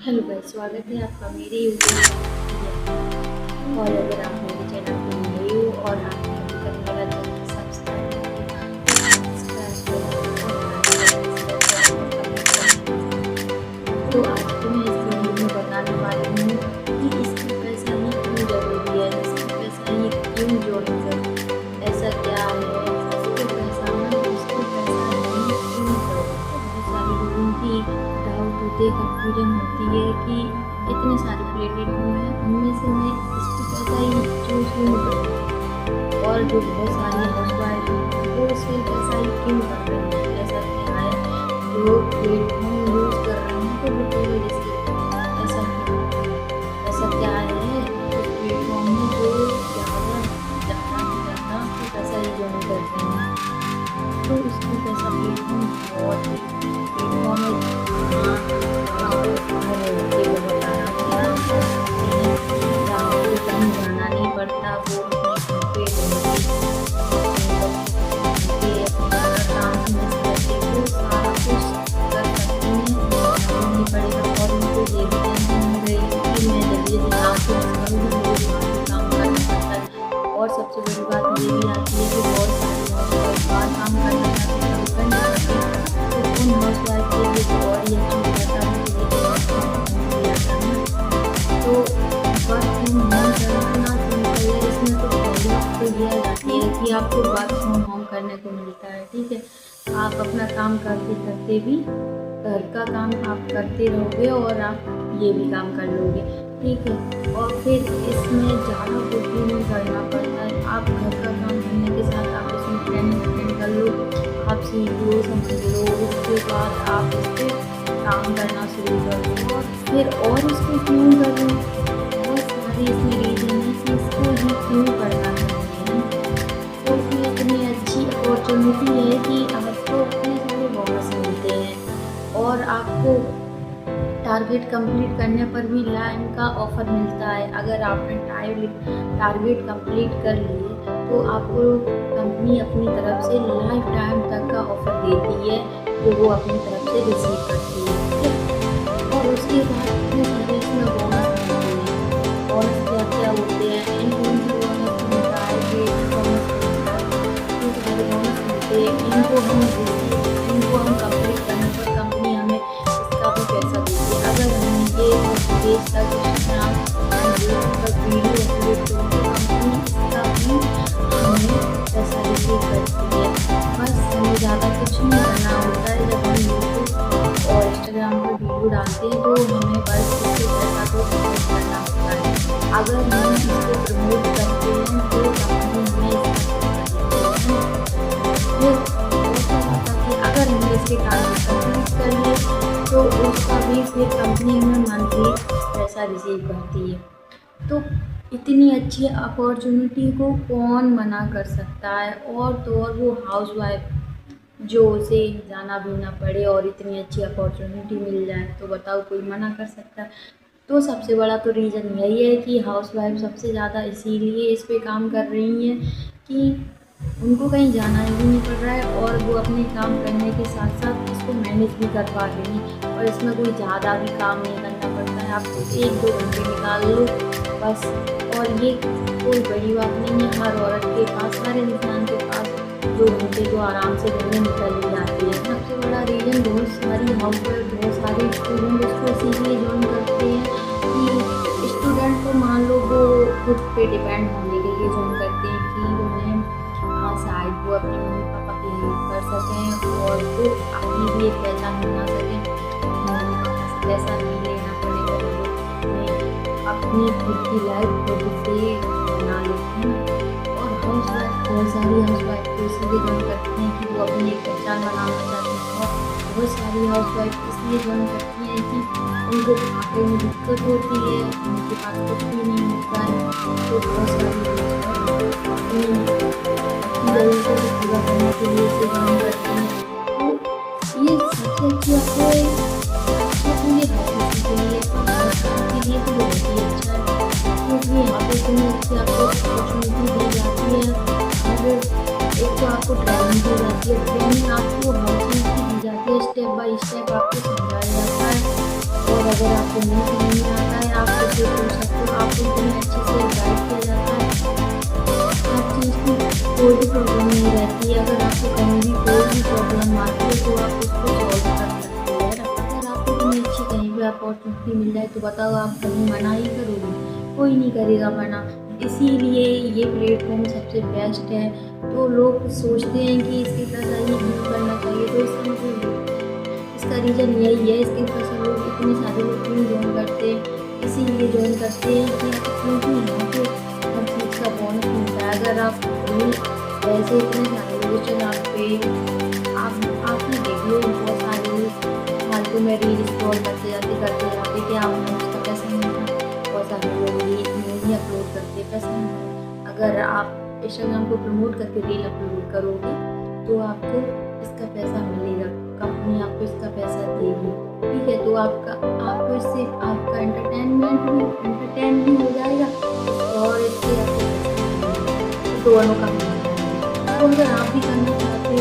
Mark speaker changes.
Speaker 1: Hello guys, स्वागत है आपका मेरे यूट्यूब चैनल। और अगर आप मेरे चैनल पे नए हो और आपने अभी तक मेरा चैनल सब्सक्राइब नहीं किया तो सब्सक्राइब करें और लाइक करें, तो आज की मैं इस वीडियो में बताने वाली हूँ कि इसका पैसा ही क्यों ज़रूरी है, इसका पैसा ही क्यों जोड़ना ज़रूरी, ऐसा क्या है इसको पैसा ना उसको पैसा नहीं क्यों करो। बहुत सारे लोगों की डाउट होते हैं, कन्फ्यूजन होती है कि इतने सारे प्लेटफॉर्म हैं, उनमें से मैं इसको पैसा ही चूज क्यों करूँ। और जो बहुत सारी हाउसवाइफ हैं वो इसमें पैसा ही क्यों कर रही हैं, ऐसा क्या है जो प्लेटफॉर्म यूज कर रहे हैं तो वो केवल इसके ऐसा क्यों, ऐसा क्या है उस प्लेटफॉर्म में जो ज़्यादा ज़्यादा से ज़्यादा पैसा ही ज्वाइन करते हैं। तो इसमें पैसा प्लेटफॉर्म बहुत ही प्लेटफॉर्म जाना नहीं पड़ता, वो अपने घर पे काम करके वो सारा कुछ कर सकती हैं, नहीं पड़ेगा। और उनको ये भी टेंशन नहीं रहेगी कि मैं जल्दी जल्दी काम काम करना पड़ता है। और सबसे बड़ी बात ये भी आती है कि बहुत सारे बाहर काम करना चाहते हैं तो उन हाउसवाइफ के लिए तो और ये अच्छा रहता है तो वर्क फ्रॉम होम करना सिंपल है। इसमें तो पहले आपको दिया जाती है कि आपको वर्क फ्रॉम होम करने को मिलता है, ठीक है। आप अपना काम करते करते भी घर का काम आप करते रहोगे और आप ये भी काम कर लोगे, ठीक है। और फिर इसमें ज़्यादा कुछ भी नहीं करना पड़ता है, आप घर का काम करने के साथ आप इसमें ट्रेनिंग अटेंड कर लो, आप सीख लो, समझ लो, उसके बाद आप इस पर काम करना शुरू कर दो। और फिर और इसको क्यों कर लो, बहुत सारे इसमें रीजन है कि इसको ही क्यों करना चाहिए। तो इसमें इतनी अच्छी अपॉर्चुनिटी है कि आपको इतने सारे बोनस मिलते हैं और आपको टारगेट कंप्लीट करने पर भी लाइन का ऑफ़र मिलता है। अगर आपने टारगेट कंप्लीट कर लिए तो आपको कंपनी अपनी तरफ से लाइफ टाइम तक का ऑफ़र देती है जो वो अपनी तरफ से रिसीव करती है, ठीक है। और उसके बाद इतने सारे इसमें बोनस मिलते हैं। बोनस क्या क्या होते हैं, इनको बोनस मिलता है, बोनस मिलता है, इतने सारे बोनस मिलते हैं। इनको हम कंप्लीट करने पर कंपनी हमें इसका भी पैसा देती है। अगर हम ये देश का वीडियो अपलोड करें तो कंपनी इसका भी हमें पैसा रिसीव करती है। बस हमें ज़्यादा कुछ नहीं करना होता है। जब हम यूट्यूब और इंस्टाग्राम पर वीडियो डालते हैं तो हमें बस इससे पैसा को प्रमोट करना होता है। अगर हम इसको प्रमोट करते हैं तो कंपनी हमें इसका अगर हमने इसके टारगेट कंप्लीट कर लिए तो उसका भी फिर कंपनी में मंथली पैसा रिसीव करती है। तो इतनी अच्छी अपॉर्चुनिटी को कौन मना कर सकता है, और तो और वो हाउसवाइफ जो उसे जाना भी ना पड़े और इतनी अच्छी अपॉर्चुनिटी मिल जाए, तो बताओ कोई मना कर सकता है। तो सबसे बड़ा तो रीज़न यही है कि हाउसवाइफ सबसे ज़्यादा इसीलिए इस पे काम कर रही हैं कि उनको कहीं जाना भी नहीं पड़ रहा है और वो अपने काम करने के साथ साथ इसको मैनेज भी कर पा रही हैं। और इसमें कोई ज़्यादा भी काम नहीं करना पड़ता है, आपको 1-2 घंटे निकाल लो बस। और ये कोई बड़ी बात नहीं है, हर औरत के पास, हर इंसान के पास 2 घंटे तो आराम से दिन में निकल ही जाती है। सबसे बड़ा रीज़न बहुत सारी हाउसवाइफ, बहुत सारे स्टूडेंट इसको इसीलिए ज्वाइन करते हैं कि स्टूडेंट को मान लो वो खुद पे डिपेंड होने के लिए ज्वाइन करते हैं कि उन्हें शायद वो अपने मम्मी पापा की हेल्प कर सकें और वो अपनी भी एक पहचान बना सकें। पैसा नहीं लेना पड़ेगा, अपनी खुद की लाइफ खुद से बना लेते हैं। और बहुत सारी हाउसवाइफ को इसलिए ज्वाइन करती हैं कि वो अपनी एक पहचान बनाना चाहती हैं। और बहुत सारी हाउसवाइफ इसलिए ज्वाइन करती हैं कि उनको खाने में दिक्कत होती है, उनके पास कुछ भी नहीं होता है, तो बहुत सारी जरूरतों को पूरा करने के लिए इसे काम करते हैं। तो ये सबसे अच्छी आपको पूरे के लिए तो बहुत ही अच्छा है, क्योंकि यहाँ पे इतनी अच्छी आपको अपॉर्चुनिटी दी जाती है। और एक तो आपको ट्रेनिंग दी जाती है, ट्रेनिंग आपको हर चीज़ की दी जाती है, स्टेप बाय स्टेप आपको समझाया जाता है। और अगर आपको नहीं समझ में आता है आप मुझसे पूछ सकते हो, आपको इतने अच्छे से गाइड किया जाता है, हर चीज़ की कोई भी प्रॉब्लम नहीं रहती है। अगर आपको कहीं भी कोई भी प्रॉब्लम आती है तो आप उसको सॉल्व कर सकते हो, है ना। अगर आपको इतनी अच्छी कहीं भी अपॉर्चुनिटी मिल जाए तो बताओ आप कहीं मना ही करोगे? कोई नहीं करेगा मना। इसीलिए ये प्लेटफॉर्म सबसे बेस्ट है। तो लोग सोचते हैं कि इसके पैसा ही क्यों करना चाहिए, तो इसका मतलब इसका रीज़न यही है, इसके पैसा लोग इतने सारे लोग क्यों ज्वाइन करते हैं, इसीलिए ज्वाइन करते हैं कि क्योंकि यहाँ पे हर चीज़ का बोनस मिलता है। अगर आप वैसे इतने सारे लोग चैनल पे आप ही देख लो, बहुत सारे फालतू में रील स्क्रॉल करते जाते कि आपने उसका पैसा नहीं मिला। बहुत सारे लोग रील अपलोड करते पैसा नहीं मिला। अगर आप इंस्टाग्राम को प्रमोट करके रील अपलोड करोगे तो आपको इसका पैसा मिलेगा, कंपनी आपको इसका पैसा देगी, ठीक है। तो आपको इससे आपका एंटरटेन भी हो जाएगा और इससे आपको पैसा मिलेगा, दोनों का मिलेगा। तो अगर आप भी करना चाहते